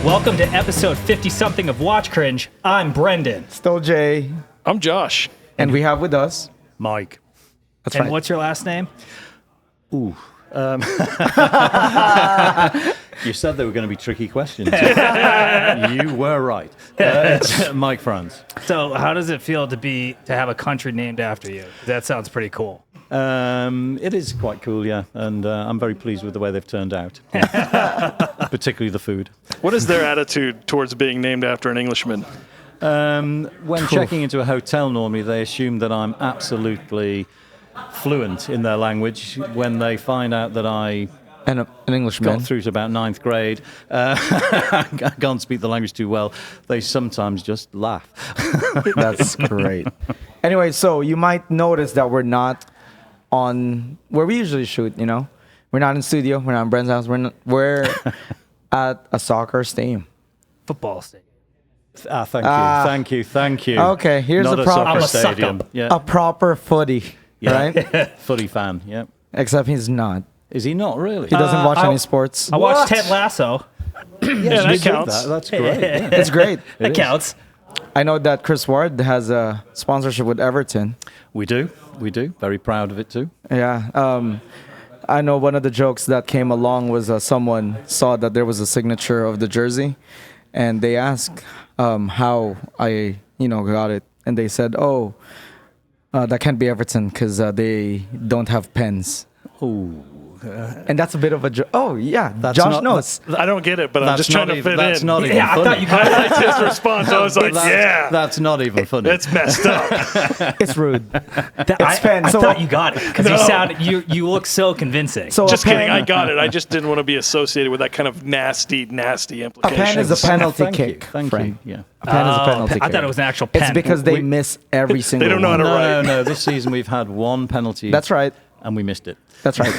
Welcome to episode 50-something of Watch Cringe. I'm Brendan. Still Jay. I'm Josh. And we have with us Mike. That's And right. what's your last name? You said they were going to be tricky questions. You were right. It's Mike Franz. So how does it feel to have a country named after you? That sounds pretty cool. It is quite cool, yeah. And I'm very pleased with the way they've turned out. Particularly the food. What is their attitude towards being named after an Englishman? When checking into a hotel, normally they assume that I'm absolutely fluent in their language. When they find out that I And an Englishman. got through to about 9th grade, I can't speak the language too well, they sometimes just laugh. That's great. Anyway, so you might notice that we're not on where we usually shoot, you know? We're not in studio. We're not in Brent's house. We're at a soccer stadium. Football stadium. Thank you. Okay, here's Not a a proper soccer I'm a stadium. suck-up. Yeah. A proper footy, right? Footy fan, yeah. Except he's not. Is he not really? He doesn't watch I- any sports. I watched Ted Lasso. Yeah, that counts. That's great. Yeah. It's great. That counts. I know that Chris Ward has a sponsorship with Everton. We do. Very proud of it too. Yeah. I know one of the jokes that came along was someone saw that there was a signature of the jersey, and they asked how I, got it, and they said, "Oh, that can't be Everton because they don't have pens." Ooh. And that's a bit of a joke. Oh yeah, Josh not- knows. I don't get it, but I'm just trying to fit That's in. not even Yeah, I funny. thought you I got liked his response. I was like, yeah, That's not even funny. that's messed up. It's rude. that. I pen, so- thought you got it because No. you look so convincing. So Just a pen, kidding. I got it. I just didn't want to be associated with that kind of nasty A implication. pen is a penalty Thank you. kick. Thank Frank. you. Yeah. A pen is a penalty kick. I thought it was an actual pen. It's because they miss every single. They don't know how one. to write. No. This season we've had one penalty. That's right. And we missed it. That's right.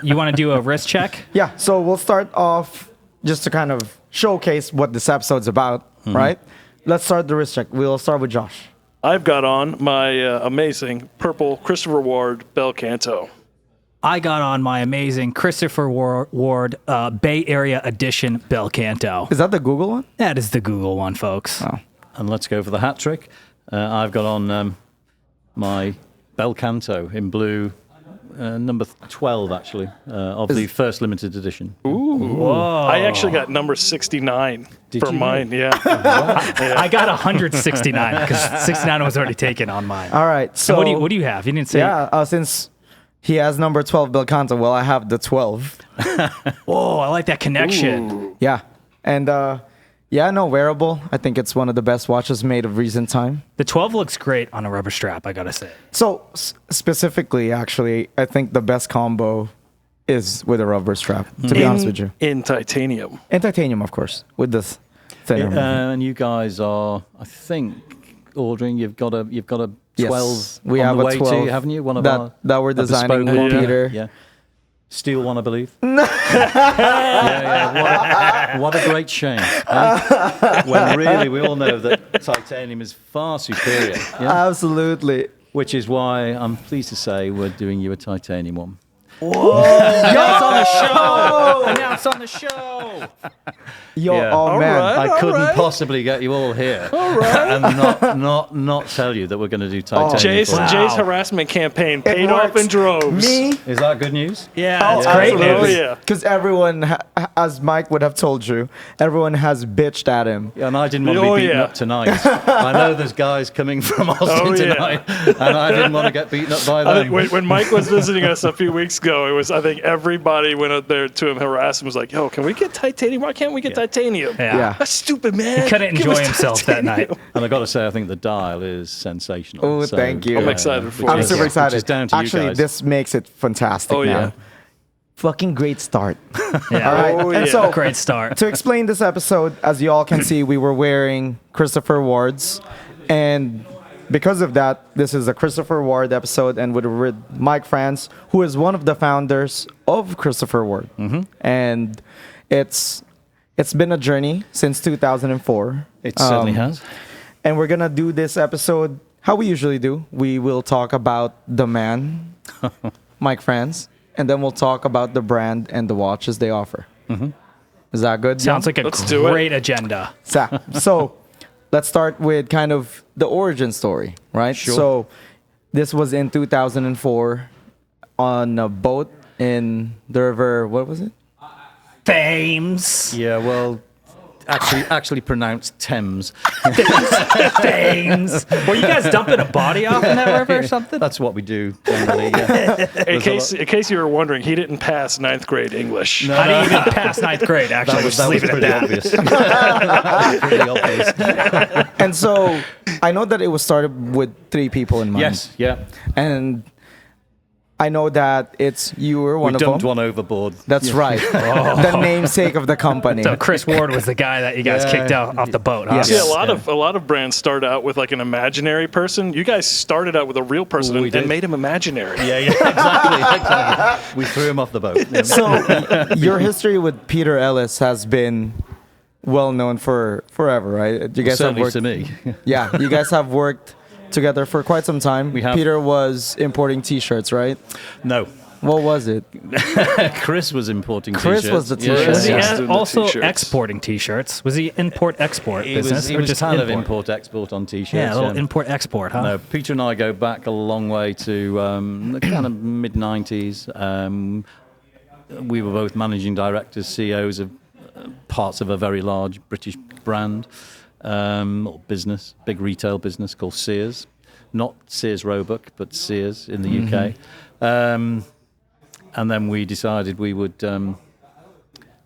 You want to do a wrist check? Yeah, so we'll start off just to kind of showcase what this episode's about, right? Let's start the wrist check. We'll start with Josh. I've got on my amazing purple Christopher Ward bel canto. I got on my amazing Christopher Ward Bay Area Edition bel canto. Is that the Google one? That is the Google one, folks. Oh. And let's go for the hat trick. I've got on my bel canto in blue, number 12 actually, of the first limited edition. Whoa. I actually got number 69 Did for you? mine. Yeah. I got 169 because 69 was already taken on mine. All right, so What do you have? You didn't say. yeah, since he has number 12 Belcanto, well, I have the 12. Whoa, I like that connection. Yeah, and wearable. I think it's one of the best watches made of recent time. The 12 looks great on a rubber strap, I gotta say. So specifically, actually, I think the best combo is with a rubber strap, to be honest with you. In titanium. And titanium, of course, with this thinner. And you guys are, I think, ordering. You've got a 12. Yes, we on have the a way 12 to you, haven't you? One of that we're a designing bespoke with one. Peter. Yeah. Steel one, I believe. yeah. What a great shame. When really we all know that titanium is far superior. Yeah? Absolutely. Which is why I'm pleased to say we're doing you a titanium one. Announce on the show! Announce on the show! Yo, Yeah. oh man. right. I couldn't possibly get you all here and not tell you that we're going to do titanium. Jay's, for you. Jay's harassment campaign paid off works. in droves. Me? Is that good news? Yeah, Oh, it's great absolutely. news. Oh, yeah. Because everyone, as Mike would have told you, everyone has bitched at him. Yeah, and I didn't want to be Oh, beaten yeah. up tonight. I know there's guys coming from Austin Oh, yeah. tonight, and I didn't want to get beaten up by I them. think when Mike was visiting us a few weeks ago, it was, I think everybody went up there to him, harassed him, was like, yo, can we get titanium? Why can't we get titanium? Yeah. That's stupid, man. He couldn't Give enjoy us himself that night. titanium. And I've got to say, I think the dial is sensational. Oh, thank you. I'm excited for which I'm you. is- super Which excited. is down to Actually, you guys. this makes it fantastic Oh, now. yeah. Fucking great start. Yeah. All right. Oh, and yeah. so, Great start. to explain this episode, as you all can see, we were wearing Christopher Ward's. And because of that, this is a Christopher Ward episode, and with Mike Franz, who is one of the founders of Christopher Ward. And it's been a journey since 2004. It certainly has. And we're going to do this episode how we usually do. We will talk about the man, Mike Franz, and then we'll talk about the brand and the watches they offer. Is that good? Sounds like a Let's do it. great agenda. So let's start with kind of the origin story, right? Sure. So this was in 2004 on a boat in the river. What was it? Thames. Yeah, well, actually pronounced Thames. Thames. Were you guys dumping a body off in that river or something? That's what we do generally. Yeah. In case you were wondering, he didn't pass 9th grade English. How do you even pass 9th grade, actually? That Just was leave it at pretty that. obvious. Pretty obvious. And so I know that it was started with 3 people in mind. Yes, yeah. And I know that you were one We of dumped them. one overboard. That's right. The namesake of the company. So Chris Ward was the guy that you guys Yeah. kicked out off the boat, huh? Yes. See, a lot of brands start out with like an imaginary person. You guys started out with a real person We and did. made him imaginary. Yeah, exactly. We threw him off the boat. Yeah. So your history with Peter Ellis has been well known for forever, right? You guys have Certainly worked. to me. Yeah, you guys have worked together for quite some time. We have. Peter was importing T-shirts, right? No. What was it? Chris was importing Chris t-shirts. was the Yeah, t-shirt. Was he Yes, doing the also t-shirts. exporting T-shirts? Was he import-export He business? was, he or was just kind of import-export on t-shirts. Yeah, a little import-export, huh? No, Peter and I go back a long way to the kind of mid-90s. We were both managing directors, CEOs of parts of a very large British brand or business, big retail business called Sears. Not Sears Roebuck, but Sears in the UK. And then we decided we would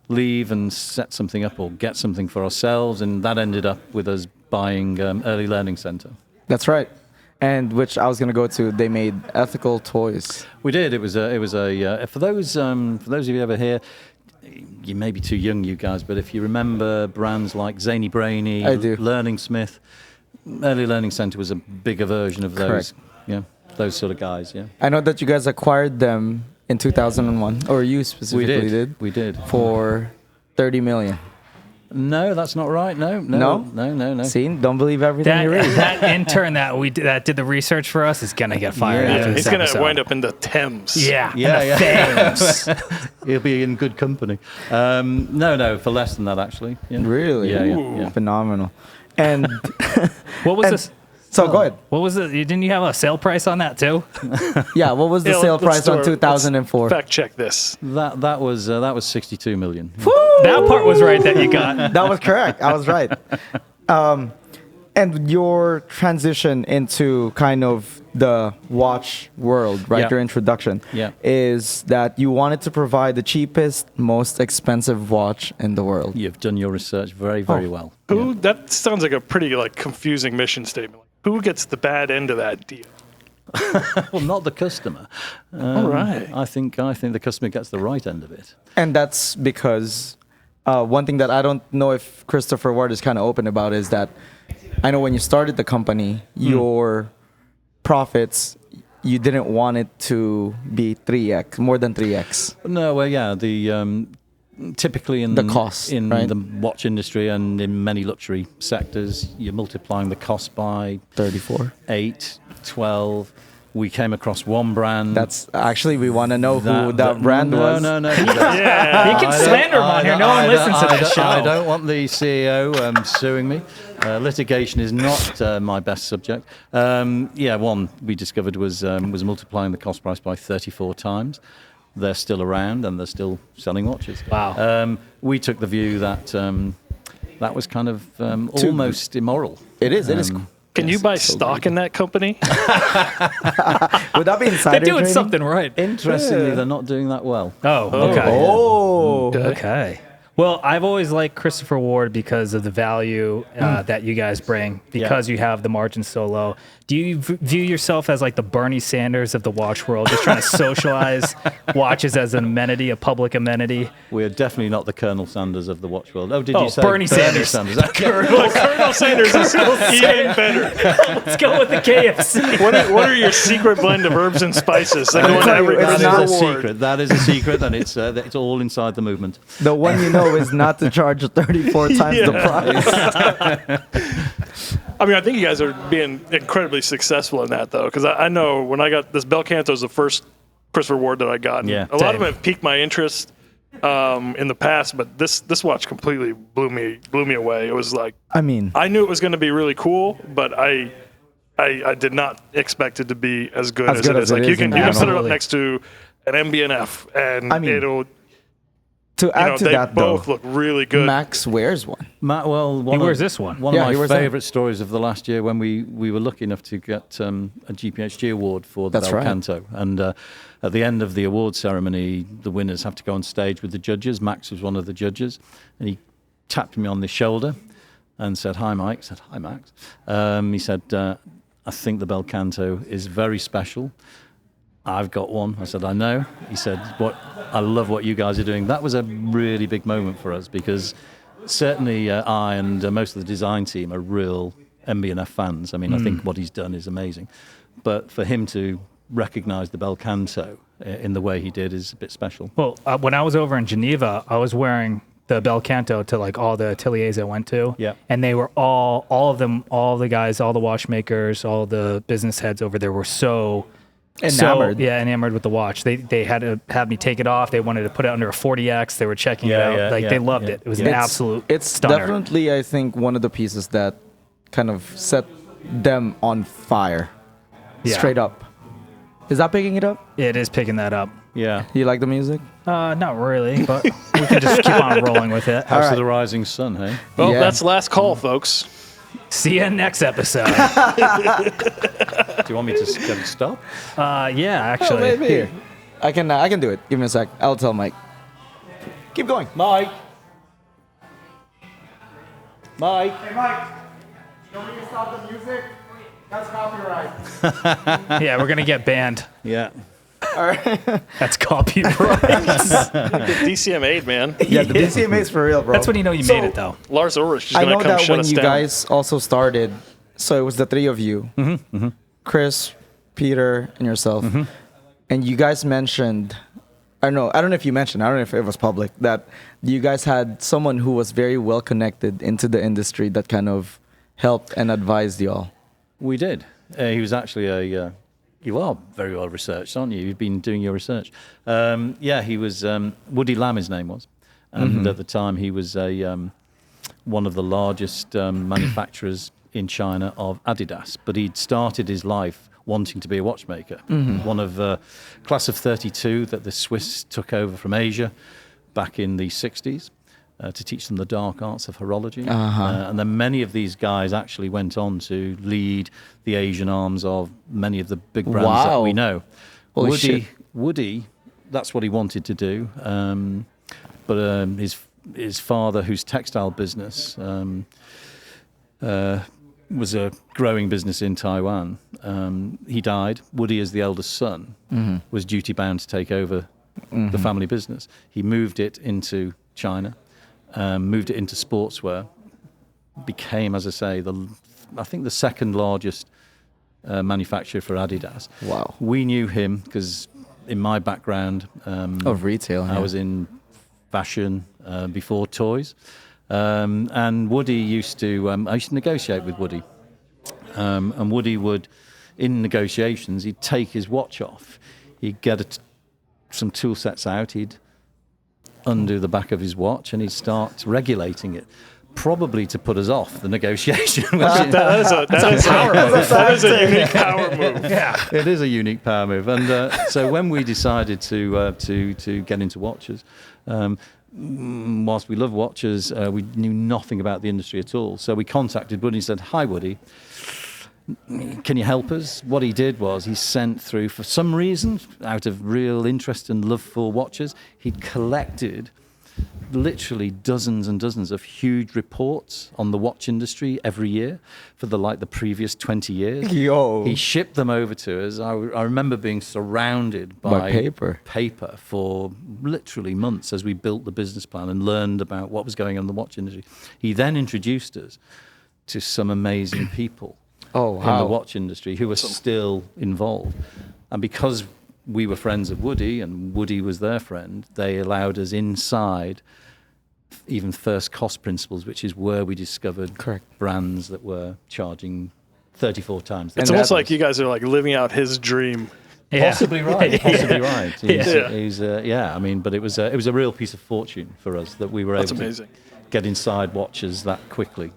leave and set something up or get something for ourselves, and that ended up with us buying Early Learning Centre. That's right. And which I was going to go to. They made ethical toys. We did. It was a for those of you ever here, you may be too young, you guys, but if you remember brands like Zany Brainy, I do. Learning Smith, Early Learning Centre was a bigger version of those. Correct. Yeah, those sort of guys. Yeah, I know that you guys acquired them in 2001, or you specifically did. We did. For 30 million. No, that's not right. No. See, don't believe everything you read. That intern that did the research for us is gonna get fired Yeah. after this He's going to episode. wind up in the Thames. Yeah, Yeah, and the yeah. Thames. He'll be in good company. No, for less than that actually. Yeah. Really? Yeah. Phenomenal. And What was And- this? so go ahead. What was it? Didn't you have a sale price on that too? Yeah, what was the Yeah, sale let's price do on it. 2004? Fact check this. That was 62 million. That part was right that you got. That was correct. I was right. And your transition into kind of the watch world, right? Yeah. Your introduction Yeah. is that you wanted to provide the cheapest, most expensive watch in the world. You've done your research very, very well. Who? That sounds like a pretty like confusing mission statement. Who gets the bad end of that deal? Well, not the customer. All right. I think the customer gets the right end of it. And that's because one thing that I don't know if Christopher Ward is kind of open about is that I know when you started the company, your profits, you didn't want it to be 3x, more than 3x. No, well, yeah, the typically in The cost, in right? the watch industry and in many luxury sectors, you're multiplying the cost by 34. 8, 12. We came across one brand. That's actually, we want to know who that brand was. No. Yeah. You can slander him on here. No one listens to this show. I don't want the CEO suing me. Litigation is not my best subject. One we discovered was multiplying the cost price by 34 times. They're still around and they're still selling watches. Wow. We took the view that that was kind of almost immoral. It is. It is. Can you buy stock in that company? Would that be They're insider doing trading? something right. Interestingly, they're not doing that well. Oh, okay. Oh. Okay. Well, I've always liked Christopher Ward because of the value that you guys bring, because you have the margins so low. Do you view yourself as like the Bernie Sanders of the watch world, just trying to socialize watches as an amenity, a public amenity? We are definitely not the Colonel Sanders of the watch world. Oh, did Oh, you say Bernie Sanders. Okay. Colonel Sanders is even better. Let's go with the KFC. What are your secret blend of herbs and spices that go into tell you, every it's That not is a award? secret. That is a secret, and it's all inside the movement. The one you know is not to charge 34 times the price. I mean, I think you guys are being incredibly successful in that, though, because I know when I got this Bel Canto is the first Christopher Ward that I got. and Yeah, a lot of same. them have piqued my interest, in the past, but this watch completely blew me away. It was like, I mean, I knew it was going to be really cool, but I did not expect it to be as good as it is. Like you can put it up Absolutely. next to an MBNF, and I mean, it'll. to add to They that, though, both look really good. Max wears one. Matt, well, He wears this one. One Yeah, he of wears my that. favourite stories of the last year when we were lucky enough to get a GPHG award for the That's Bel right. Canto. And at the end of the award ceremony, the winners have to go on stage with the judges. Max was one of the judges, and he tapped me on the shoulder and said, "Hi, Mike." I said, "Hi, Max." He said, "I think the Bel Canto is very special. I've got one." I said, "I know." He said, I love what you guys are doing." That was a really big moment for us because certainly I and most of the design team are real MB&F fans. I mean, I think what he's done is amazing. But for him to recognise the Bel Canto in the way he did is a bit special. Well, when I was over in Geneva, I was wearing the Bel Canto to like all the ateliers I went to. Yeah. And they were all of them, all the guys, all the watchmakers, all the business heads over there were so Enamored. enamored with the watch. They had to have me take it off. They wanted to put it under a 40X. They were checking it out. They loved it. It was an absolute It's stunner. definitely, I think, one of the pieces that kind of set them on fire. Yeah. Straight up. Is that picking it up? It is picking that up. Yeah. You like the music? Not really, but we can just keep on rolling with it. House right. of the Rising Sun, hey? Well, Yeah. that's last call, folks. See you next episode. Do you want me to get it stop? Yeah, actually. Here. I can do it. Give me a sec. I'll tell Mike. Keep going. Mike. Mike. Hey, Mike. Don't you stop the music? That's copyright. Yeah, we're gonna get banned. Yeah. That's copyright. The DCM8, man. Yeah, the DCMA is for real, bro. That's when you know you made it, though. Lars Ulrich is I going know to come that shut when us you down. guys also started, so it was the three of you, Chris, Peter, and yourself, and you guys mentioned, I don't know if you mentioned, I don't know if it was public, that you guys had someone who was very well connected into the industry that kind of helped and advised y'all. We did. He was actually you are very well researched, aren't you? You've been doing your research. Yeah, he was Woody Lamb. His name was, and at the time he was one of the largest manufacturers in China of Adidas. But he'd started his life wanting to be a watchmaker. One of class of '32 that the Swiss took over from Asia back in the '60s. To teach them the dark arts of horology. And then many of these guys actually went on to lead the Asian arms of many of the big brands that we know. Holy shit. Woody, that's what he wanted to do. But his father, whose textile business was a growing business in Taiwan, he died. Woody, as the eldest son, was duty bound to take over the family business. He moved it into China. Moved it into sportswear, became, as I say, I think the second largest manufacturer for Adidas. Wow. We knew him because in my background Of retail. I was in fashion before toys, and Woody used to. I used to negotiate with Woody, and Woody would, in negotiations, he'd take his watch off, he'd get some tool sets out, he'd undo the back of his watch, and he'd start regulating it, probably to put us off the negotiation. That is a unique power move. Yeah. It is a unique power move, and so when we decided to get into watches, whilst we love watches, we knew nothing about the industry at all. So we contacted Woody and said, "Hi, Woody. Can you help us?" What he did was he sent through, for some reason, out of real interest and love for watches, he'd collected literally dozens and dozens of huge reports on the watch industry every year for the previous 20 years. Yo. He shipped them over to us. I remember being surrounded by paper for literally months as we built the business plan and learned about what was going on in the watch industry. He then introduced us to some amazing people in the watch industry who are still involved. And because we were friends of Woody and Woody was their friend, they allowed us inside even first cost principles, which is where we discovered brands that were charging 34 times. It's almost like you guys are like living out his dream. Yeah. Possibly right. Possibly right. Yeah. I mean, but it was a real piece of fortune for us that we were That's able amazing. to get inside watches that quickly.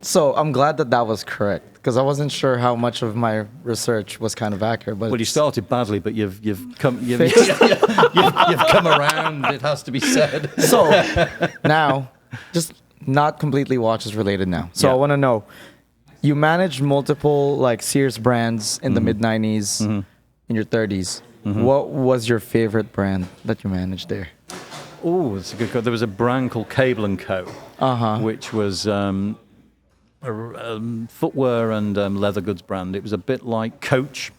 So I'm glad that was correct because I wasn't sure how much of my research was kind of accurate. But Well, you started badly, but you've come you've Fixed. you've come around. It has to be said. so now, just not completely watches related now. So Yeah. I want to know, you managed multiple like Sears brands in the mid '90s, in your 30s. What was your favorite brand that you managed there? Oh, that's a good call. There was a brand called Cable and Co, which was a footwear and leather goods brand. It was a bit like Coach,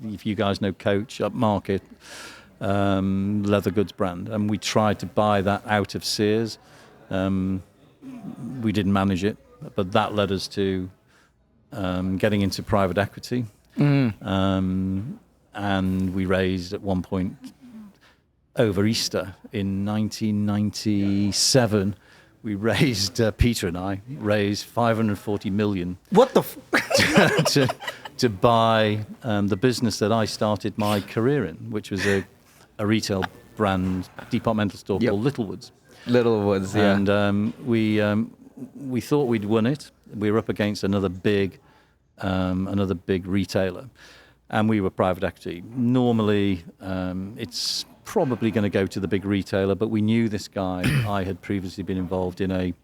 if you guys know Coach, upmarket leather goods brand. And we tried to buy that out of Sears. We didn't manage it, but that led us to getting into private equity. And we raised at one point over Easter in 1997. We raised, Peter and I raised 540 million What the? to buy the business that I started my career in, which was a retail brand departmental store Yep. called Littlewoods. Littlewoods, yeah. And we thought we'd won it. We were up against another big retailer, and we were private equity. Normally, it's probably going to go to the big retailer, but we knew this guy. I had previously been involved in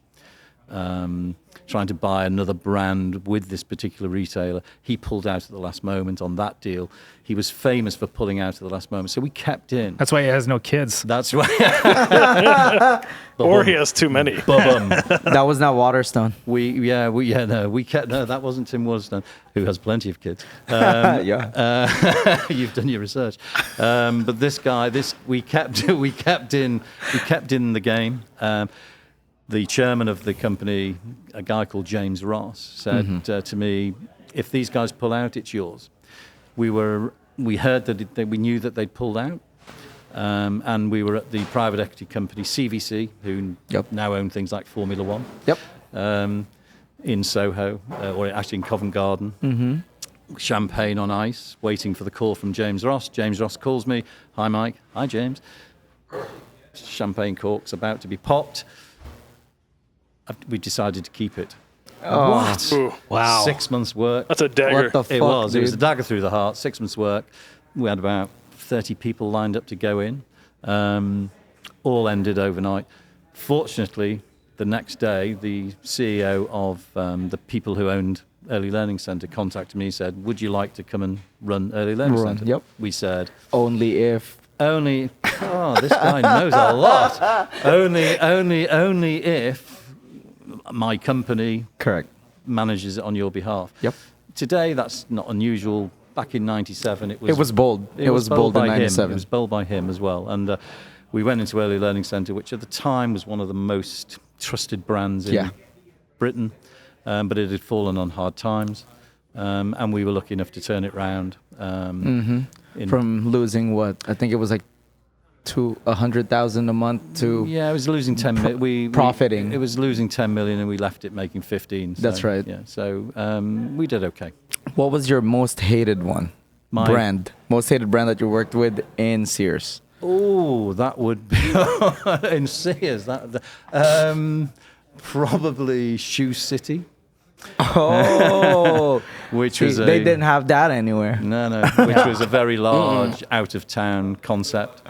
trying to buy another brand with this particular retailer. He pulled out at the last moment on that deal. He was famous for pulling out at the last moment, so we kept in. That's why he has no kids. That's right. Or he has too many. That was not Waterstone. That wasn't Tim Waterstone, who has plenty of kids. You've done your research, but this guy, we kept in the game. The chairman of the company, a guy called James Ross, said to me, "If these guys pull out, it's yours." We heard that we knew that they'd pulled out. And we were at the private equity company CVC, who now own things like Formula One. Yep. In Soho, or actually in Covent Garden. Champagne on ice, waiting for the call from James Ross. James Ross calls me. Hi, Mike. Hi, James. Champagne cork's about to be popped. We decided to keep it. What? Ooh, Wow. 6 months work. that's a dagger. What the fuck, It was. dude? It was a dagger through the heart. 6 months work. We had about 30 people lined up to go in. All ended overnight. Fortunately, the next day, the CEO of the people who owned Early Learning Centre contacted me and said, "Would you like to come and run Early Learning Centre?" Yep. We said, Only if. "Only." Oh, this guy knows a lot. Only if my company Correct. manages it on your behalf. Yep. Today, that's not unusual. Back in '97, It was bold. It was bold in by him. '97. It was bold by him as well. And we went into Early Learning Centre, which at the time was one of the most trusted brands in Britain, but it had fallen on hard times, and we were lucky enough to turn it round. From losing what? I think it was like 100,000 a month to. Yeah, it was losing 10 million. Profiting. It was losing 10 million, and we left it making 15. So, That's right. Yeah, so we did okay. What was your most hated one? My- Brand. Most hated brand that you worked with in Sears. Oh, that would be in Sears. Probably Shoe City, Oh, which see, was they didn't have that anywhere. No, which was a very large out-of-town concept,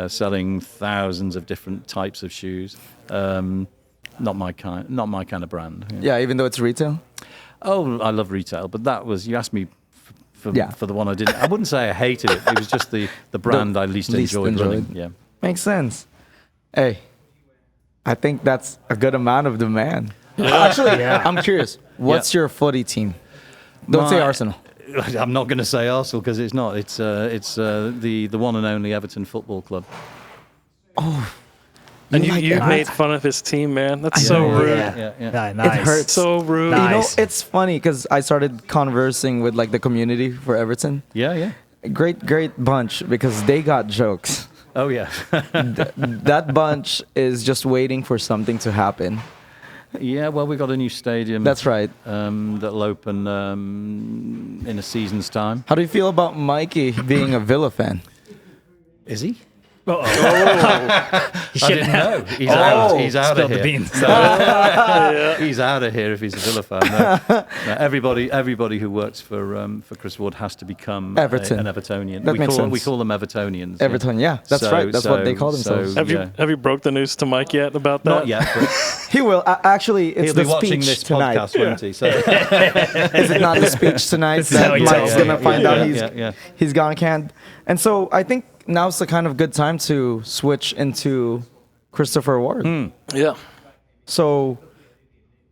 selling thousands of different types of shoes. Not my kind of brand. Yeah, even though it's retail. Oh, I love retail, but that was, you asked me for the one I didn't. I wouldn't say I hated it. It was just the brand I least enjoyed running. Yeah. Makes sense. Hey, I think that's a good amount of demand. Actually, I'm curious. What's your footy team? Don't say Arsenal. I'm not going to say Arsenal because it's not. It's the one and only Everton Football Club. And like you it? made fun of his team, man. That's so rude. Yeah. Nice. It hurts. So rude. Nice. You know, it's funny because I started conversing with like the community for Everton. Yeah. Great bunch because they got jokes. Oh yeah. That bunch is just waiting for something to happen. Yeah, well, we've got a new stadium. That's right. That'll open in a season's time. How do you feel about Mikey being a Villa fan? Is he? You I shouldn't didn't have know. He's out. He's out of spilled the here. beans. He's out of here if he's a Villa fan. No. Everybody who works for Chris Ward has to become Everton. an Evertonian. That makes sense. We call them Evertonians. Everton, yeah, that's right. That's what they call themselves. Have you broke the news to Mike yet about that? Not yet. But He will. Actually, it's he'll the be watching speech this tonight. podcast, won't he? So, Is it not the speech tonight This is how that he Mike's tells gonna me. find out yeah. he's gone canned? And so I think now's the kind of good time to switch into Christopher Ward. Yeah. So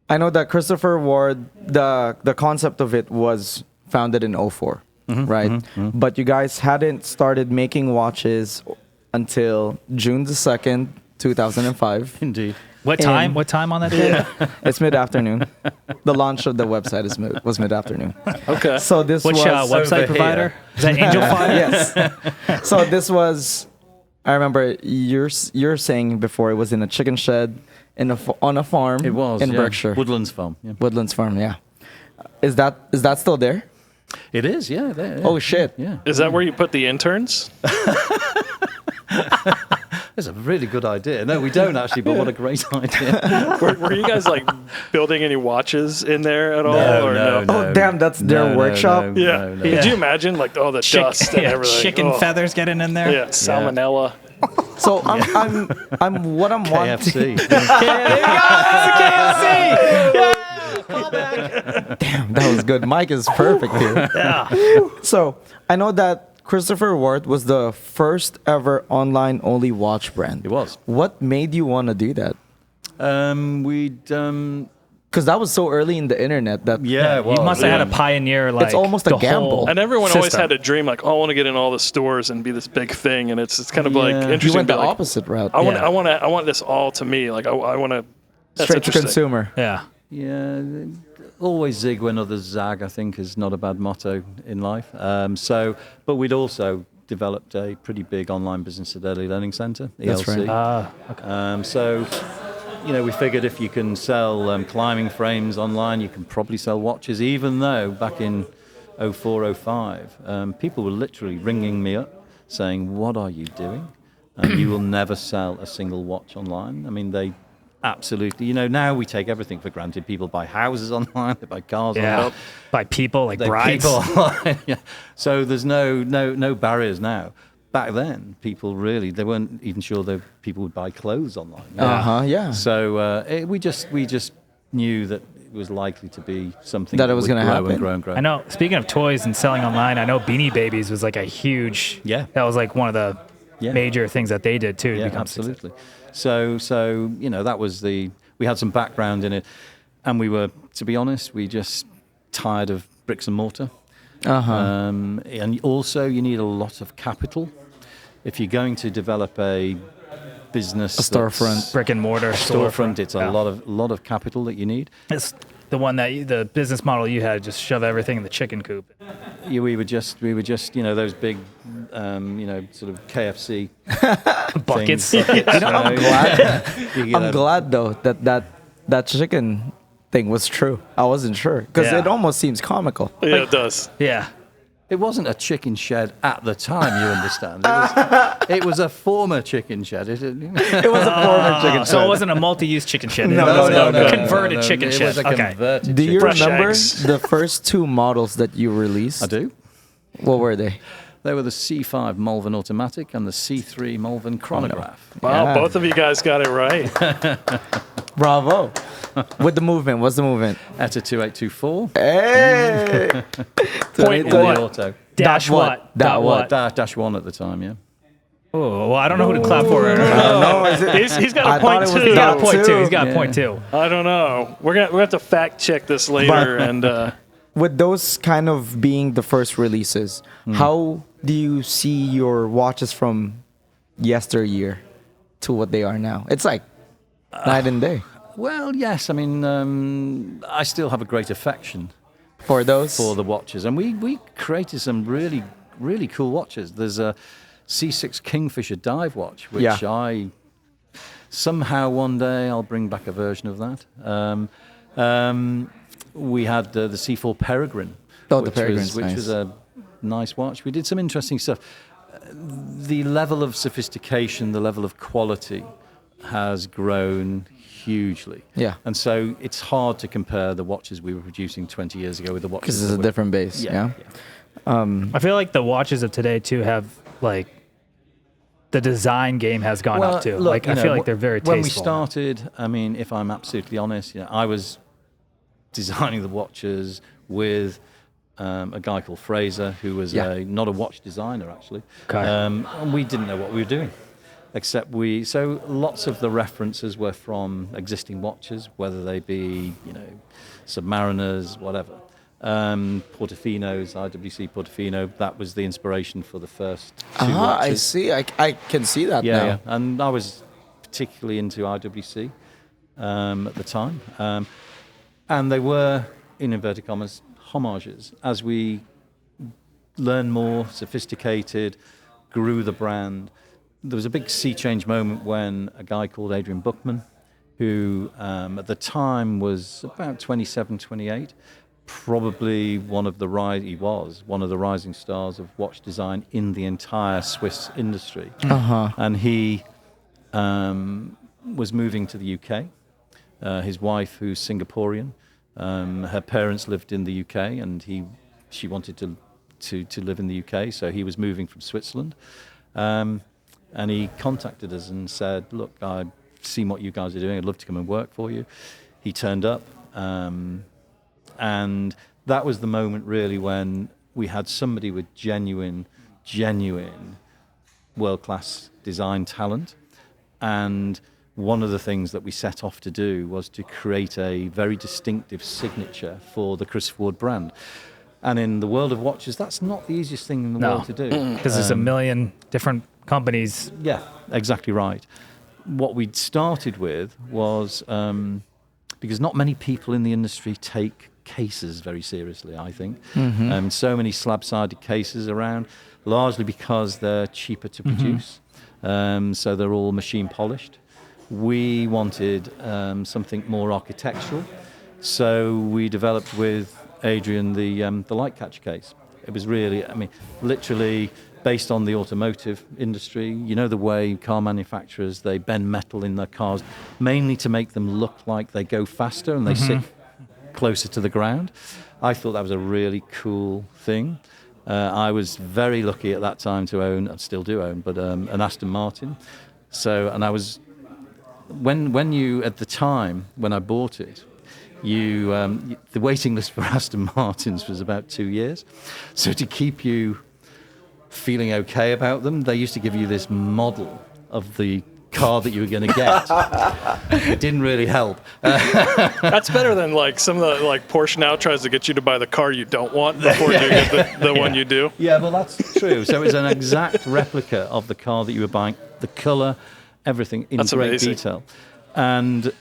I know that Christopher Ward, the concept of it was founded in 04, right? But you guys hadn't started making watches until June the 2nd, 2005. Indeed. What time? What time on that day? It's mid-afternoon. The launch of the website was mid-afternoon. Okay. So this Which was website over provider? here. Is that Angel Fire? Yes. So this was. I remember you're saying before it was in a chicken shed on a farm. It was in yeah. Berkshire. Woodlands Farm. Yeah. Woodlands Farm. Yeah. Is that still there? It is. Yeah. Yeah. Oh shit. Yeah. Is that where you put the interns? That's a really good idea. No, we don't actually, but what a great idea. Were you guys like building any watches in there at all? or no? Oh damn, that's their workshop. Yeah. No. Could you imagine like all the dust and everything? Chicken Oh. feathers getting in there. Yeah. Salmonella. So I'm wanting. KFC. Damn, that was good. Mike is perfect here. Yeah. So I know that Christopher Ward was the first ever online only watch brand. It was. What made you want to do that? Because that was so early in the internet that Yeah, You well, must have had a pioneer like almost a the gamble. whole And everyone always system. had a dream like, oh, I want to get in all the stores and be this big thing. And it's kind of like Yeah. You interesting. you went to the be like, opposite route. I want this all to me. Like I want to. Straight to consumer. Yeah. Yeah, always zig when others zag, I think, is not a bad motto in life. But we'd also developed a pretty big online business at Early Learning Centre, ELC. That's right. So, we figured if you can sell climbing frames online, you can probably sell watches, even though back in 04, 05, people were literally ringing me up saying, what are you doing? You will never sell a single watch online. I mean, they absolutely, now we take everything for granted. People buy houses online, they buy cars online. By people like They brides. people online. Yeah. So there's no barriers now. Back then, people really, they weren't even sure that people would buy clothes online. Yeah. So we just knew that it was likely to be something That it was would gonna grow happen. and grow and grow. I know. Speaking of toys and selling online, I know Beanie Babies was like a huge. Yeah. That was like one of the Yeah. major things that they did too. To Yeah, become absolutely. So that was we had some background in it, and we were, to be honest, we just tired of bricks and mortar. And also, you need a lot of capital if you're going to develop a business, A storefront. brick and mortar storefront. It's Yeah. a lot of capital that you need. It's the one that the business model you had, just shove everything in the chicken coop. We were just those big, sort of KFC Buckets. things. I'm glad. You get I'm a- glad though that chicken thing was true. I wasn't sure because Yeah. it almost seems comical. Yeah, it does. Yeah. It wasn't a chicken shed at the time, you understand. It was a former chicken shed. It was a former chicken So it shed. wasn't a multi-use chicken shed. No, It was no, a no, converted chicken it shed. was a Okay. converted Do you chicken. Fresh remember eggs. the first two models that you released? I do. What were they? They were the C5 Malvern Automatic and the C3 Malvern Chronograph. Wow, Yeah. both of you guys got it right. Bravo. With the movement, what's the movement? ETA 2824. Hey! Point In the what? auto. Dash what? Dot what? Dash one at the time, yeah. Oh, well, I don't know who to clap for. No, is it? He's got I a thought point it was two. He's got a Dot point two. two. He's got a Yeah. point two. I don't know. We're gonna have to fact check this later. And With those kind of being the first releases, how do you see your watches from yesteryear to what they are now? It's like night and day Well, yes. I mean, I still have a great affection for those. for the watches, and we created some really, really cool watches. There's a C6 Kingfisher dive watch, which Yeah. I Somehow one day I'll bring back a version of that. We had the C4 Peregrine, Oh, the Peregrine's which nice. was a nice watch. We did some interesting stuff. The level of sophistication, the level of quality has grown hugely. Yeah. And so it's hard to compare the watches we were producing 20 years ago with the watches. Because it's a different base. Yeah. I feel like the watches of today too have like the design game has gone up too. Look, I feel like they're very tasteful. When we started, I mean, if I'm absolutely honest, I was designing the watches with a guy called Fraser, who was not a watch designer actually. Okay. And we didn't know what we were doing, except so lots of the references were from existing watches, whether they be Submariners, whatever. Portofinos, IWC Portofino, that was the inspiration for the first two watches. I see. I can see that now. Yeah, and I was particularly into IWC at the time. And they were, in inverted commas, homages. As we learned more, sophisticated, grew the brand, there was a big sea change moment when a guy called Adrian Buchman, who at the time was about 27, 28, probably one of the rising stars of watch design in the entire Swiss industry. And he was moving to the UK. His wife, who's Singaporean, her parents lived in the UK, and she wanted to live in the UK, so he was moving from Switzerland. And he contacted us and said, "Look, I've seen what you guys are doing. I'd love to come and work for you." He turned up. And that was the moment really when we had somebody with genuine world-class design talent. And one of the things that we set off to do was to create a very distinctive signature for the Christopher Ward brand. And in the world of watches, that's not the easiest thing in the world to do. Because there's a million different companies. Yeah, exactly right. What we'd started with was, because not many people in the industry take cases very seriously, I think. So many slab-sided cases around, largely because they're cheaper to produce. So they're all machine polished. We wanted something more architectural, so we developed with Adrian the light catcher case. It was really, literally based on the automotive industry. The way car manufacturers, they bend metal in their cars, mainly to make them look like they go faster and they sit closer to the ground. I thought that was a really cool thing. I was very lucky at that time to own, I still do own, but an Aston Martin. And I was, when you, at the time, when I bought it, the waiting list for Aston Martins was about 2 years. So to keep you feeling okay about them, they used to give you this model of the car that you were going to get. It didn't really help. That's better than some of the Porsche now tries to get you to buy the car you don't want before you get the one you do. Yeah, well, that's true. So it was an exact replica of the car that you were buying, the color, everything in That's great amazing. detail. And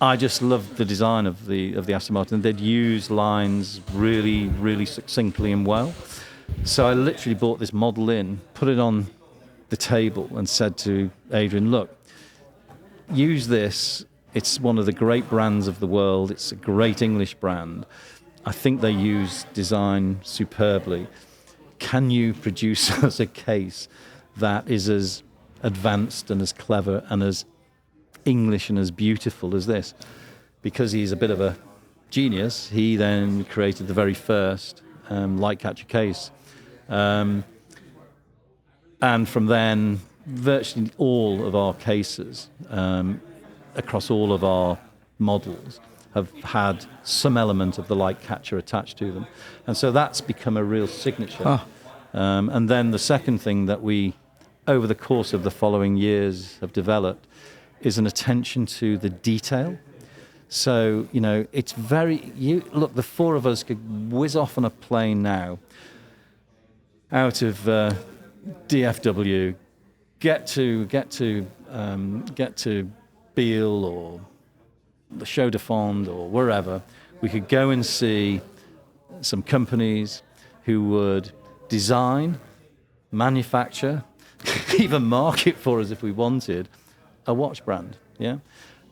I just loved the design of the Aston Martin. They'd used lines really, really succinctly and well. So I literally bought this model in, put it on the table and said to Adrian, "Look, use this. It's one of the great brands of the world. It's a great English brand. I think they use design superbly. Can you produce us a case that is as advanced and as clever and as English and as beautiful as this?" Because he's a bit of a genius, he then created the very first light catcher case. And from then, virtually all of our cases, across all of our models, have had some element of the light catcher attached to them. And so that's become a real signature. And then the second thing that we, over the course of the following years, have developed is an attention to the detail. So, it's look, the four of us could whiz off on a plane now out of DFW, get to Beale or the Chaux de Fonds or wherever. We could go and see some companies who would design, manufacture, even market for us if we wanted, a watch brand, yeah?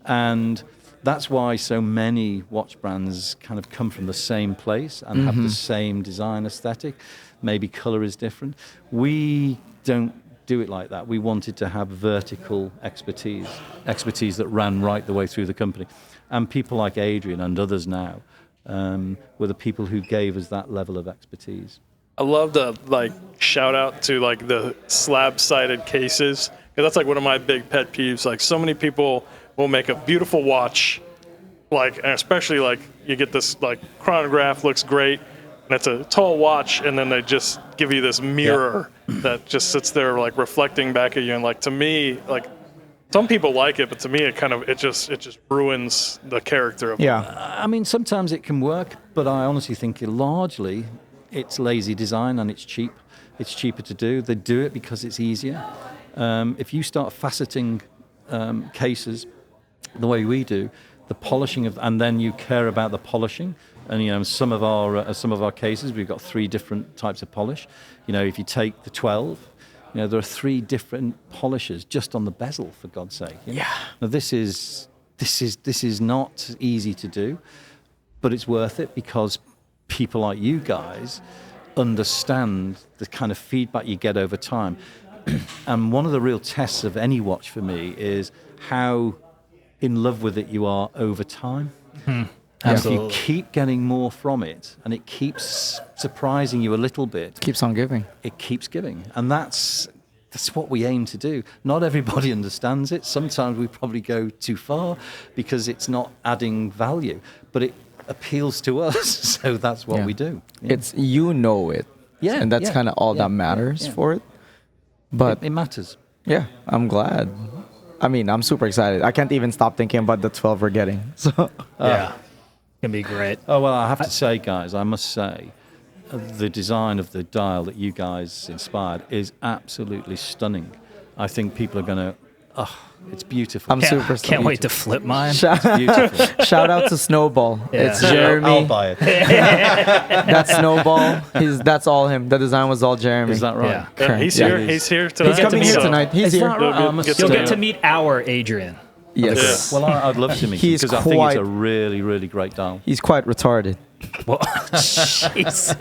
And that's why so many watch brands kind of come from the same place and have the same design aesthetic. Maybe color is different. We don't do it like that. We wanted to have vertical expertise that ran right the way through the company. And people like Adrian and others now were the people who gave us that level of expertise. I love the shout out to the slab-sided cases, because that's one of my big pet peeves. So many people will make a beautiful watch, and especially you get this chronograph, looks great, and it's a tall watch, and then they just give you this mirror that just sits there reflecting back at you. And to me, some people like it, but to me it just ruins the character of it. I mean, sometimes it can work, but I honestly think largely it's lazy design and it's cheap. It's cheaper to do. They do it because it's easier. If you start faceting cases the way we do, the polishing and then you care about the polishing. And some of our cases, we've got 3 different types of polish. If you take the 12, there are 3 different polishes just on the bezel, for God's sake. Yeah. Now this is not easy to do, but it's worth it because people like you guys understand the kind of feedback you get over time. And one of the real tests of any watch for me is how in love with it you are over time. And if you keep getting more from it and it keeps surprising you a little bit, Keeps on giving. it keeps giving. And that's what we aim to do. Not everybody understands it. Sometimes we probably go too far because it's not adding value, but it appeals to us, so that's what we do. Yeah. It's it. Yeah, And that's yeah, kind of all yeah, that matters yeah. for it. But It matters. yeah, I'm glad. I mean, I'm super excited. I can't even stop thinking about the 12 we're getting. So Yeah. Gonna be great. Oh, well, I have to say, guys, I must say, the design of the dial that you guys inspired is absolutely stunning. I think people are going to, it's beautiful. I'm super stoked. Can't wait to flip mine. Shout, Beautiful. shout out to Snowball. Yeah. It's Jeremy. I'll buy it. That's Snowball. That's all him. The design was all Jeremy. Is that right? Yeah. Yeah, Correct. he's Yeah. here. He's here tonight. He's coming here so- tonight. He's Is here. that right? I must You'll Yeah. get to meet our Adrian. Yes. Well, I'd love to meet him He's because I think it's quite- a really, really great dial. He's quite retarded. Well, Jesus.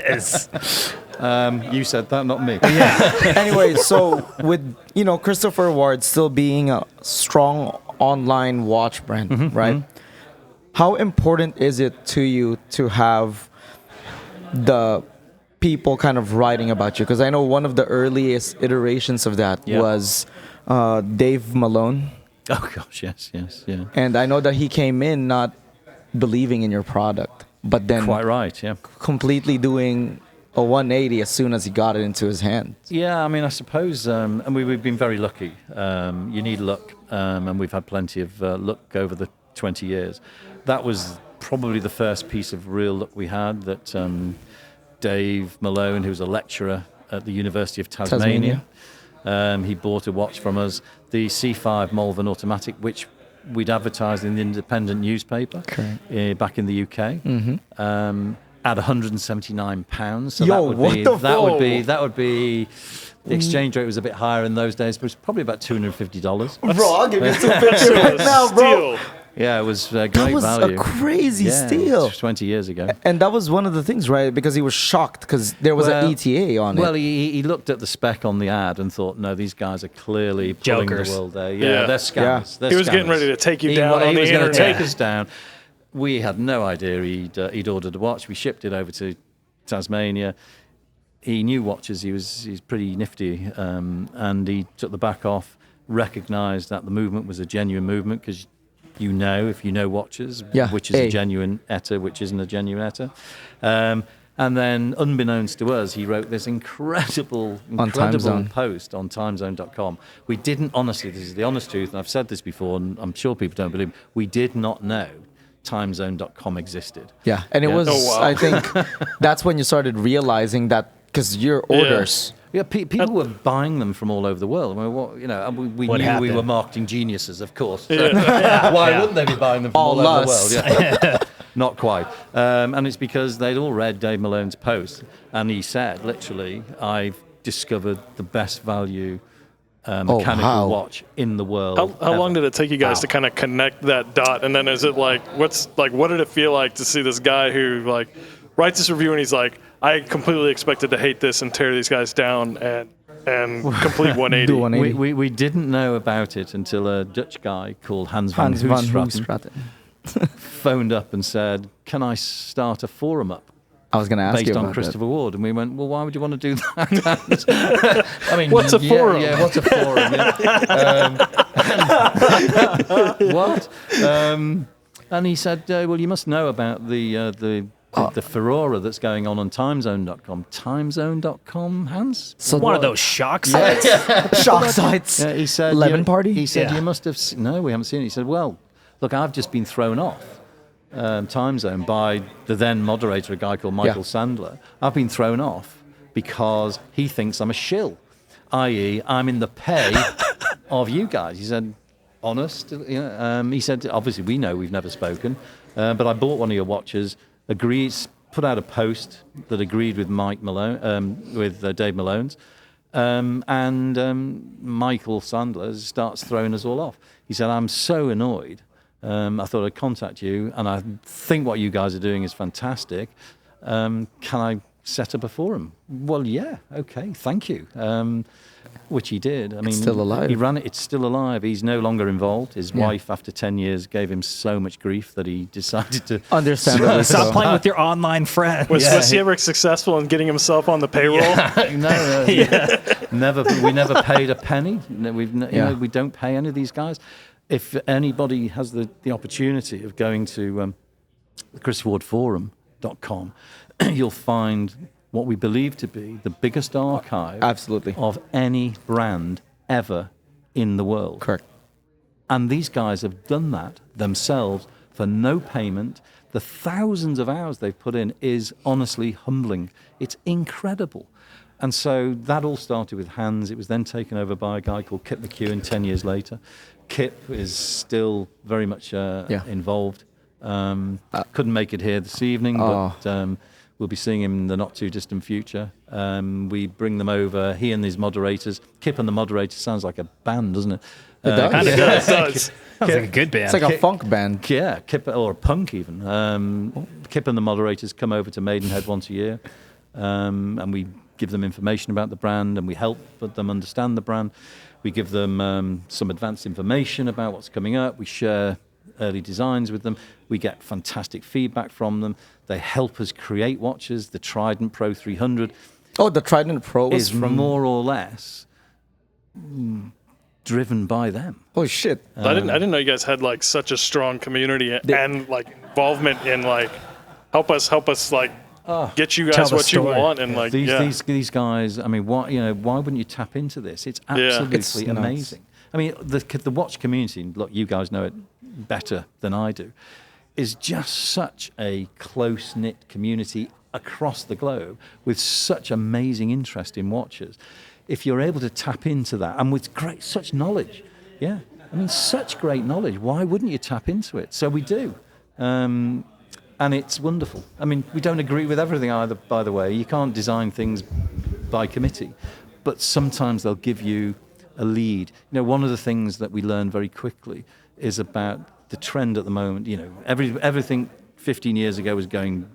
You said that, not me. Anyway, so with Christopher Ward still being a strong online watch brand, right? How important is it to you to have the people kind of writing about you? Because I know one of the earliest iterations of that was Dave Malone, Oh, gosh, yes, yeah. and I know that he came in not believing in your product, but then Quite right, yeah. completely doing a 180 as soon as he got it into his hand. Yeah, I mean, I suppose, and we've been very lucky. You need luck, and we've had plenty of luck over the 20 years. That was probably the first piece of real luck we had, that Dave Malone, who was a lecturer at the University of Tasmania. He bought a watch from us, the C5 Malvern Automatic, which we'd advertised in the independent newspaper back in the UK. At £179. So Yo, what the that would be the exchange rate was a bit higher in those days, but it was probably about $250. Bro, I'll give you 250 right now, bro. Steal. Yeah, it was great That was value. a crazy Yeah, steal. 20 years ago. And that was one of the things, right? Because he was shocked because there was an ETA on Well, it. he looked at the spec on the ad and thought, no, these guys are clearly pulling Jokers. the world there. Yeah. They're scammers. They're He was getting scammers. ready to take you He down wa- on he the was going to internet. take us down. We had no idea he'd ordered a watch. We shipped it over to Tasmania. He knew watches. He's pretty nifty, and he took the back off. Recognised that the movement was a genuine movement because if you know watches, which is a genuine ETA, which isn't a genuine ETA. And then, unbeknownst to us, he wrote this incredible post on timezone.com. We didn't, honestly, this is the honest truth, and I've said this before, and I'm sure people don't believe me, we did not know timezone.com existed. Yeah, and it was, Oh, wow. I think, that's when you started realizing that, because your orders, Yeah, people were buying them from all over the world. I mean, and we What knew we happened? were marketing geniuses, of course. So why wouldn't they be buying them from all over the world? Yeah. Not quite. And it's because they'd all read Dave Malone's post, and he said, literally, I've discovered the best value mechanical watch in the world. How long did it take you guys to kind of connect that dot? And then is it like, what did it feel like to see this guy who like writes this review and he's like, I completely expected to hate this and tear these guys down and complete 180. Do 180. We didn't know about it until a Dutch guy called Hans van Hoogstraten phoned up and said, can I start a forum up? I was going to ask you based about on Christopher that. Ward, and we went, well, why would you want to do that? I mean, What's a forum? Yeah, what's a forum? What? And he said, well, you must know about the furore that's going on timezone.com. Timezone.com, Hans? So one of those shock sites. Shock sites. Yeah, he said, Lemon Party? He said, Yeah. you must have... No, we haven't seen it. He said, well, look, I've just been thrown off Time Zone by the then moderator, a guy called Michael Sandler. I've been thrown off because he thinks I'm a shill, i.e. I'm in the pay of you guys. He said, honest? He said, obviously, we know we've never spoken, but I bought one of your watches, put out a post that agreed with Mike Malone, with Dave Malone's, and Michael Sandler starts throwing us all off. He said, I'm so annoyed. I thought I'd contact you, and I think what you guys are doing is fantastic. Can I set up a forum? Well, yeah, okay, thank you. Which he did. I mean, still alive. He ran it. It's still alive. He's no longer involved. His wife, after 10 years, gave him so much grief that he decided to. Understandably so. Stop playing with your online friends. Was he ever successful in getting himself on the payroll? Never. We never paid a penny. We don't pay any of these guys. If anybody has the opportunity of going to chriswardforum.com, you'll find what we believe to be the biggest archive of any brand ever in the world. Correct. And these guys have done that themselves for no payment. The thousands of hours they've put in is honestly humbling. It's incredible. And so that all started with Hans. It was then taken over by a guy called Kip McEwen 10 years later. Kip is still very much involved. Couldn't make it here this evening, but we'll be seeing him in the not-too-distant future. We bring them over, he and his moderators. Kip and the moderators sounds like a band, doesn't it? It does. Kind of does. Sounds like a good band. It's like a funk band. Yeah, Kip, or a punk even. Kip and the moderators come over to Maidenhead once a year, and we give them information about the brand, and we help them understand the brand. We give them some advanced information about what's coming up. We share early designs with them. We get fantastic feedback from them. They help us create watches. The Trident Pro 300 Oh, the Trident Pro is more or less driven by them. Oh, shit. I didn't know you guys had like such a strong community and like involvement in like help us like get you guys what you want and like these guys. I mean, why wouldn't you tap into this? It's absolutely It's amazing. I mean, the watch community. Look, you guys know it better than I do. Is just such a close-knit community across the globe with such amazing interest in watches. If you're able to tap into that and with such knowledge, such great knowledge, why wouldn't you tap into it? So we do. And it's wonderful. I mean, we don't agree with everything either, by the way. You can't design things by committee, but sometimes they'll give you a lead. One of the things that we learn very quickly is about the trend at the moment. Everything 15 years ago was going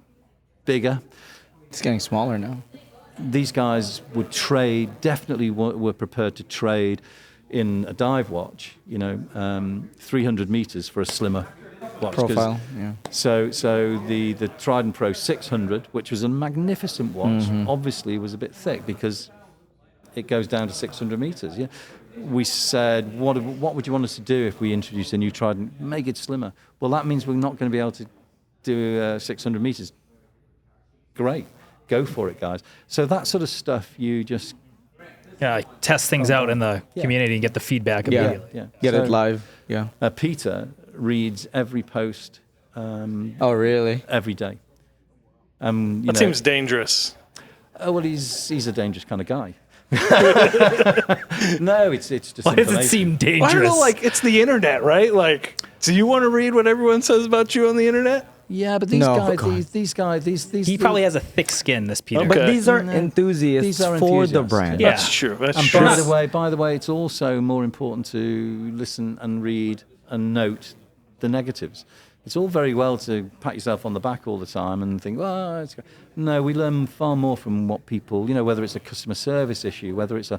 bigger. It's getting smaller now. These guys would trade, definitely were prepared to trade in a dive watch, 300 meters for a slimmer watch. Profile, So the Trident Pro 600, which was a magnificent watch, obviously was a bit thick because it goes down to 600 meters. Yeah. We said, what would you want us to do if we introduce a new Trident? Make it slimmer. Well, that means we're not going to be able to do 600 meters. Great. Go for it, guys. So that sort of stuff, you just... test things out in the community and get the feedback immediately. Yeah. Get it live. Yeah. Peter reads every post. Oh, really? Every day. That seems dangerous. Oh, well, he's a dangerous kind of guy. No, it's just. Why does it seem dangerous? I don't know, like it's the internet, right? Like, do you want to read what everyone says about you on the internet? Yeah, but these No, guys, God. these guys, these. He probably has a thick skin, this Peter. But Okay. these are No. enthusiasts These are for the enthusiasts, brand. Yeah. That's true. That's And true. by the way, it's also more important to listen and read and note the negatives. It's all very well to pat yourself on the back all the time and think, well, it's good. No, we learn far more from what people, whether it's a customer service issue, whether it's a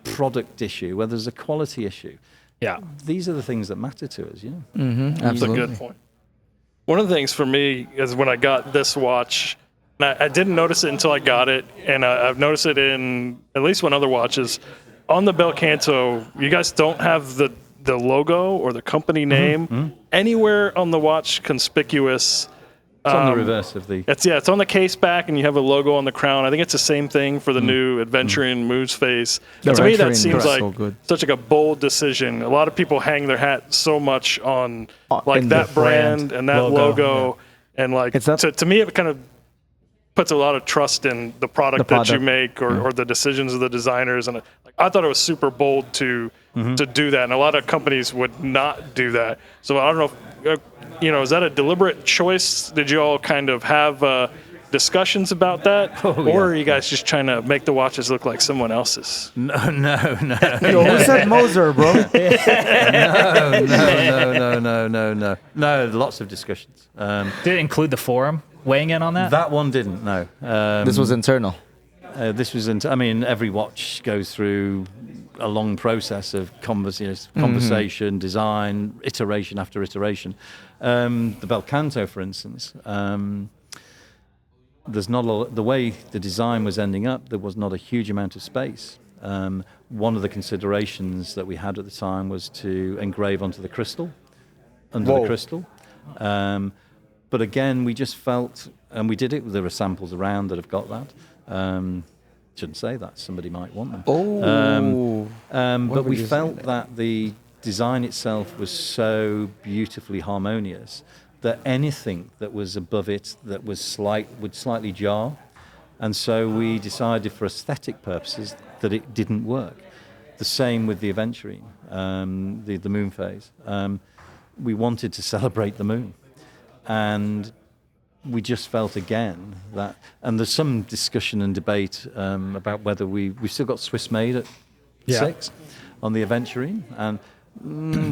product issue, whether it's a quality issue. Yeah. These are the things that matter to us, That's a Absolutely. good point. One of the things for me is when I got this watch, and I didn't notice it until I got it, and I've noticed it in at least one other watches. On the Bel Canto, you guys don't have the logo or the company name anywhere on the watch conspicuous. It's on the reverse of the... It's on the case back, and you have a logo on the crown. I think it's the same thing for the new Adventuring Moose face. The To me, that Adventuring seems is like so good. such like a bold decision. A lot of people hang their hat so much on like in the that brand and that logo, and like It's that- to me, it kind of puts a lot of trust in the product that you product. make or the decisions of the designers. And I thought it was super bold to do that, and a lot of companies would not do that. So I don't know if, is that a deliberate choice? Did you all kind of have discussions about that, or are you guys just trying to make the watches look like someone else's? No. Yo, who said Moser, bro? No, lots of discussions. Did it include the forum weighing in on that? That one didn't, no. This was internal. This was, every watch goes through a long process of conversation, design, iteration after iteration. The Bel Canto, for instance, there's not a lot, the way the design was ending up, there was not a huge amount of space. One of the considerations that we had at the time was to engrave onto the crystal, under the crystal. But again, we just felt, and we did it, there are samples around that have got that. Shouldn't say that, somebody might want them. But we felt that the design itself was so beautifully harmonious that anything that was above it that was would slightly jar. And so we decided for aesthetic purposes that it didn't work. The same with the Aventurine, the moon phase. We wanted to celebrate the moon. And we just felt again that, and there's some discussion and debate about whether we've still got Swiss made at 6 on the Aventurine, and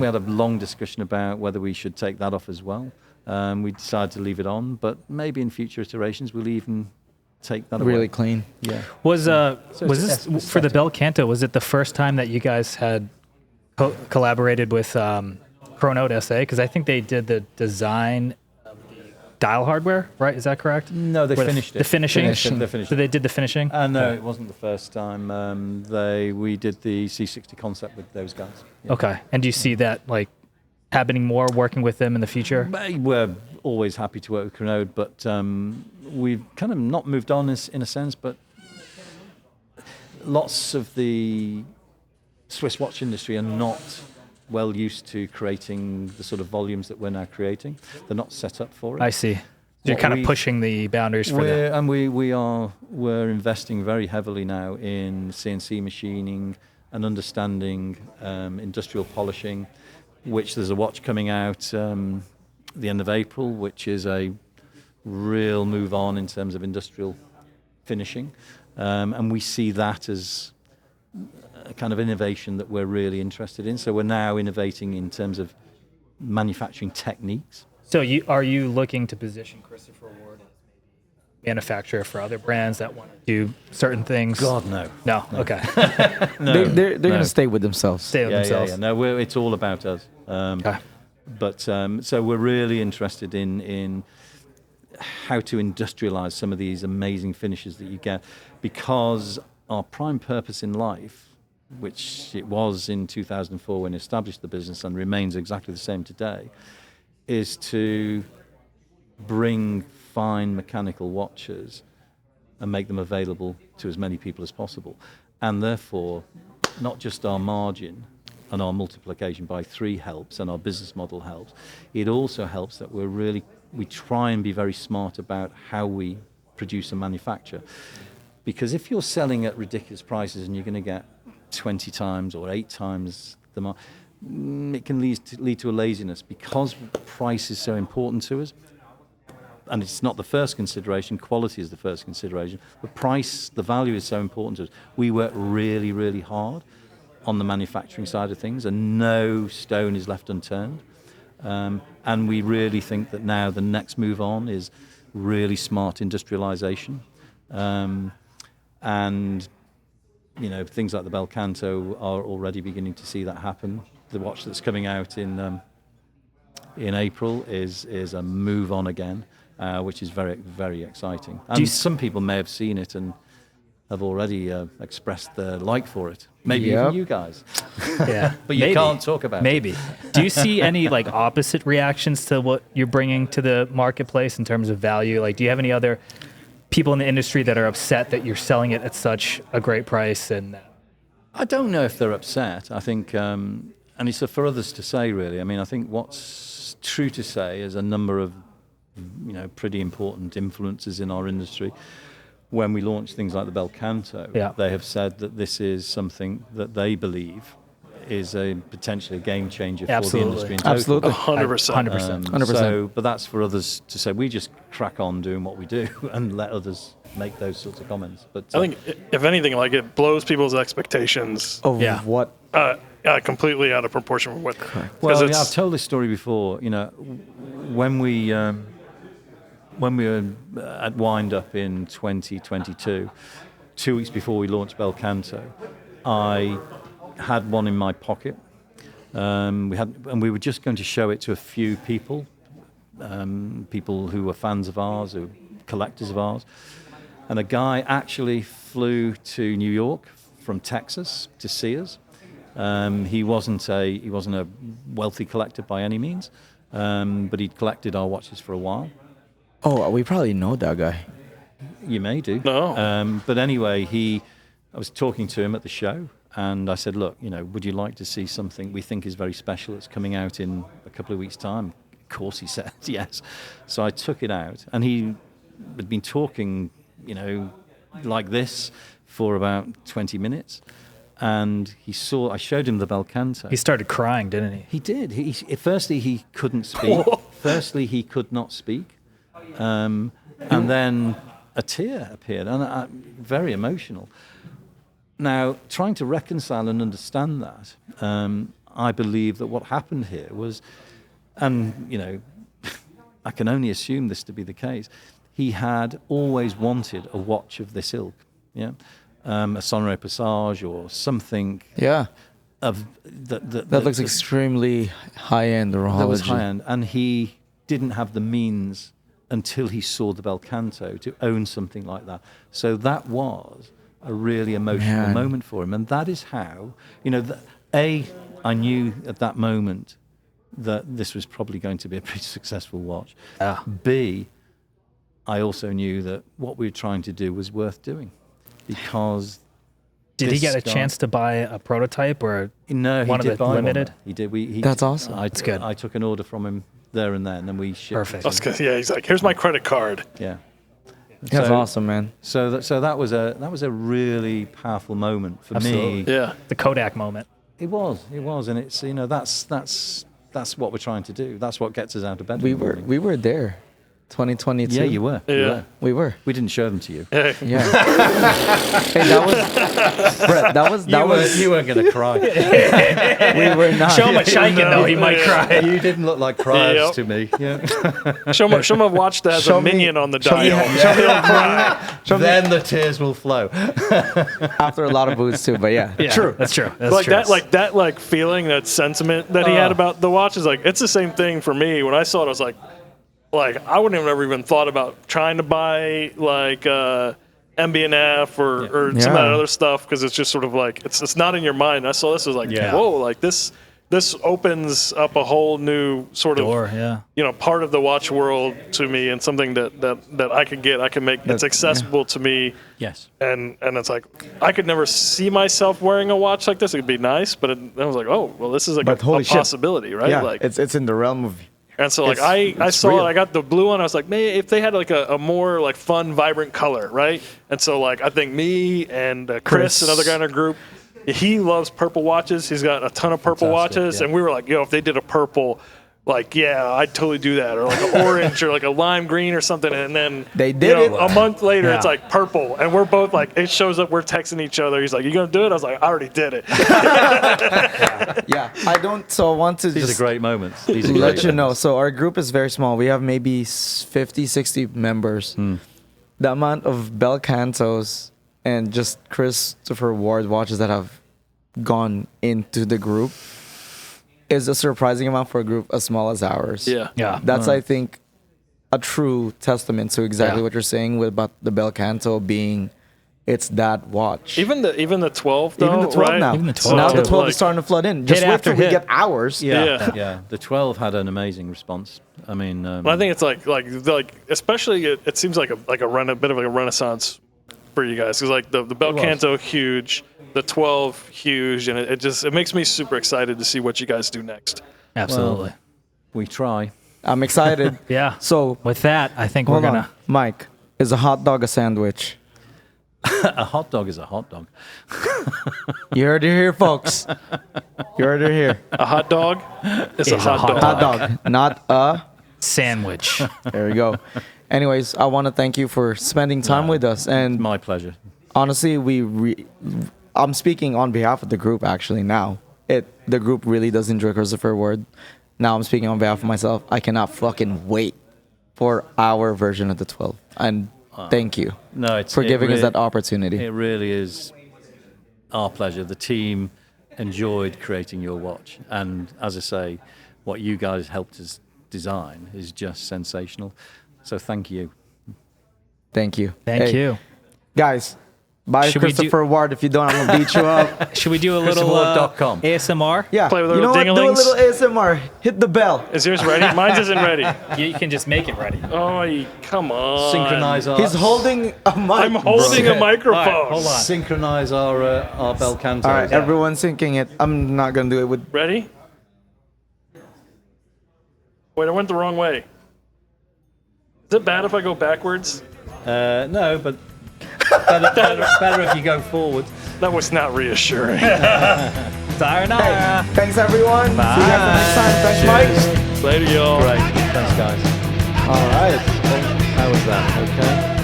we had a long discussion about whether we should take that off as well. We decided to leave it on, but maybe in future iterations we'll even take that away. Really clean. Yeah. Was this it's for the Bel Canto? Was it the first time that you guys had collaborated with Chronote SA? Because I think they did the design of the dial hardware, right? Is that correct? No, they Where finished it. The finishing. They finished So it. they did the finishing. No, it wasn't the first time. We did the C60 concept with those guys. Yeah. Okay. And do you see that like happening more, working with them in the future? We're always happy to work with Chronode, but we've kind of not moved on in a sense, but lots of the Swiss watch industry are not well used to creating the sort of volumes that we're now creating. They're not set up for it. I see. So you're kind of pushing the boundaries for that. And we're investing very heavily now in CNC machining and understanding industrial polishing, which there's a watch coming out the end of April, which is a real move on in terms of industrial finishing. And we see that as a kind of innovation that we're really interested in. So we're now innovating in terms of manufacturing techniques. So are you looking to position Christopher Ward as maybe a manufacturer for other brands that want to do certain things? God, no. No. Okay. They're going to stay with themselves. Stay with themselves. Yeah. No, it's all about us. Okay. But so we're really interested in how to industrialize some of these amazing finishes that you get, because our prime purpose in life, which it was in 2004 when we established the business and remains exactly the same today, is to bring fine mechanical watches and make them available to as many people as possible. And therefore, not just our margin and our multiplication by 3 helps and our business model helps, it also helps that we try and be very smart about how we produce and manufacture. Because if you're selling at ridiculous prices and you're going to get 20 times or 8 times the market, it can lead to a laziness. Because price is so important to us, and it's not the first consideration. Quality is the first consideration. The price, the value is so important to us. We work really, really hard on the manufacturing side of things, and no stone is left unturned. And we really think that now the next move on is really smart industrialization. And things like the Bel Canto are already beginning to see that happen. The watch that's coming out in April is a move on again, which is very, very exciting. And some people may have seen it and have already expressed their like for it. Maybe even you guys. Yeah, but you can't talk about maybe. it. Do you see any like opposite reactions to what you're bringing to the marketplace in terms of value? Like, do you have any other people in the industry that are upset that you're selling it at such a great price? And I don't know if they're upset. I think, and it's for others to say, really. I mean, I think what's true to say is a number of, pretty important influences in our industry. When we launch things like the Bel Canto, they have said that this is something that they believe is potentially a game changer for the industry in total. Absolutely. 100%. 100%. So, but that's for others to say. We just crack on doing what we do and let others make those sorts of comments. But I think, if anything, like it blows people's expectations Of what? completely out of proportion with what. well, I've told this story before. When we were at Wind Up in 2022, 2 weeks before we launched Bel Canto, I had one in my pocket. We were just going to show it to a few people, people who were fans of ours, who were collectors of ours. And a guy actually flew to New York from Texas to see us. He wasn't a wealthy collector by any means, but he'd collected our watches for a while. Oh, we probably know that guy. You may do. No. But anyway, I was talking to him at the show, and I said, look, would you like to see something we think is very special that's coming out in a couple of weeks' time? Of course, he said yes. So I took it out, and he had been talking, like this for about 20 minutes. And I showed him the Bel Canto. he started crying, didn't he? He did. Firstly, he couldn't speak. Firstly, he could not speak. And then a tear appeared, and very emotional. Now, trying to reconcile and understand that, I believe that what happened here was, and I can only assume this to be the case, he had always wanted a watch of this ilk, a Sonore Passage or something. Yeah. Of That looks extremely high-end horology. That was high-end, and he didn't have the means until he saw the Bel Canto to own something like that. So that was a really emotional moment for him. And that is how, I knew at that moment that this was probably going to be a pretty successful watch. B, I also knew that what we were trying to do was worth doing, because... Did he get a chance to buy a prototype or one of the limited? He did. That's awesome. That's good. I took an order from him there and then, and we shipped. Perfect. That's good. Yeah, he's like, here's my credit card. Yeah. That's awesome, man. So that was a really powerful moment for me. Yeah. The Kodak moment. It was, and it's that's what we're trying to do. That's what gets us out of bed. We were there, 2022. Yeah, you were. Yeah. We were. We didn't show them to you. Yeah. Hey, Brett, You weren't going to cry. we were not. Show him a Shiken, though. He might cry. You didn't look like criers to me. Yeah. Show him a watch that has a minion on the dial. Then the tears will flow. After a lot of booze too, but yeah. True. That's true. That's Like true. that feeling, that sentiment that he had about the watch is like, it's the same thing for me. When I saw it, I was like I wouldn't have ever even thought about trying to buy MB&F or some of that other stuff, because it's just sort of like it's not in your mind. I saw this, I was like, whoa, like this opens up a whole new sort Door, of part of the watch world to me, and something that I can make it's accessible to me. Yes. And it's like I could never see myself wearing a watch like this. It'd be nice, but I was like, oh well, this is like a possibility, right? Yeah, like it's in the realm of. And so I saw it, I got the blue one, I was like, maybe if they had like a more like fun, vibrant color, right? And so I think me and Chris, another guy in our group, he loves purple watches. He's got a ton of purple watches, and we were like, if they did a purple, like, yeah, I'd totally do that, or like an orange or like a lime green or something, and then They did it. a month later Yeah. it's like purple, and we're both like, it shows up, we're texting each other. He's like, you gonna do it? I was like, I already did it. Yeah, I don't. So I want to These just are great moments. These are great let you know. moments. So our group is very small. We have maybe 50, 60 members. The amount of bel cantos and just Christopher Ward watches that have gone into the group is a surprising amount for a group as small as ours. Yeah. Yeah. That's, I think, a true testament to exactly Yeah. what you're saying about the bel canto being it's that watch. Even the 12 though, Even the 12 right? now. Even the 12 now the too. 12 Like, is starting to flood in. Just wait after till we hit. get ours. Yeah. The 12 had an amazing response. I mean, Well, I think it's like especially it seems like a bit of like a renaissance for you guys, because like the bel was. canto huge, the 12 huge, and it makes me super excited to see what you guys do next. Absolutely. we try. I'm excited. Yeah. So, With that, I think hold we're on. gonna. Mike, is a hot dog a sandwich? A hot dog is a hot dog. You heard it here, folks. You heard it here. A hot dog is a Is a hot hot dog. Hot dog, not a. Sandwich. There we go. Anyways, I want to thank you for spending time with us. And My pleasure. honestly, I'm speaking on behalf of the group actually now. The group really does enjoy Christopher Ward. Now I'm speaking on behalf of myself. I cannot fucking wait for our version of the 12. And thank you No, it's for giving us really- that opportunity. It really is our pleasure. The team enjoyed creating your watch, and as I say, what you guys helped us design is just sensational. So thank you. Thank you. Thank Hey, you. Guys, buy Should we do- Christopher Ward. If you don't, I'm going to beat you up. Should we do a little ChristopherWard.com. ASMR? Yeah. Play with you know little what? Do a ding-a-lings. little ASMR. Hit the bell. Is yours ready? Mine isn't ready. You can just make it ready. Oh, come on. Synchronize our. He's holding a mic. I'm holding a microphone. All right, hold on. Synchronize our bel cantos. All right, everyone's syncing it. I'm not going to do it with... Ready? Wait, I went the wrong way. Is it bad if I go backwards? No, but better if you go forward. That was not reassuring. Sayonara. Thanks, everyone. See you guys next time. Thanks, Mike. Later, y'all. Great. Thanks, guys. All right. How was that? Okay.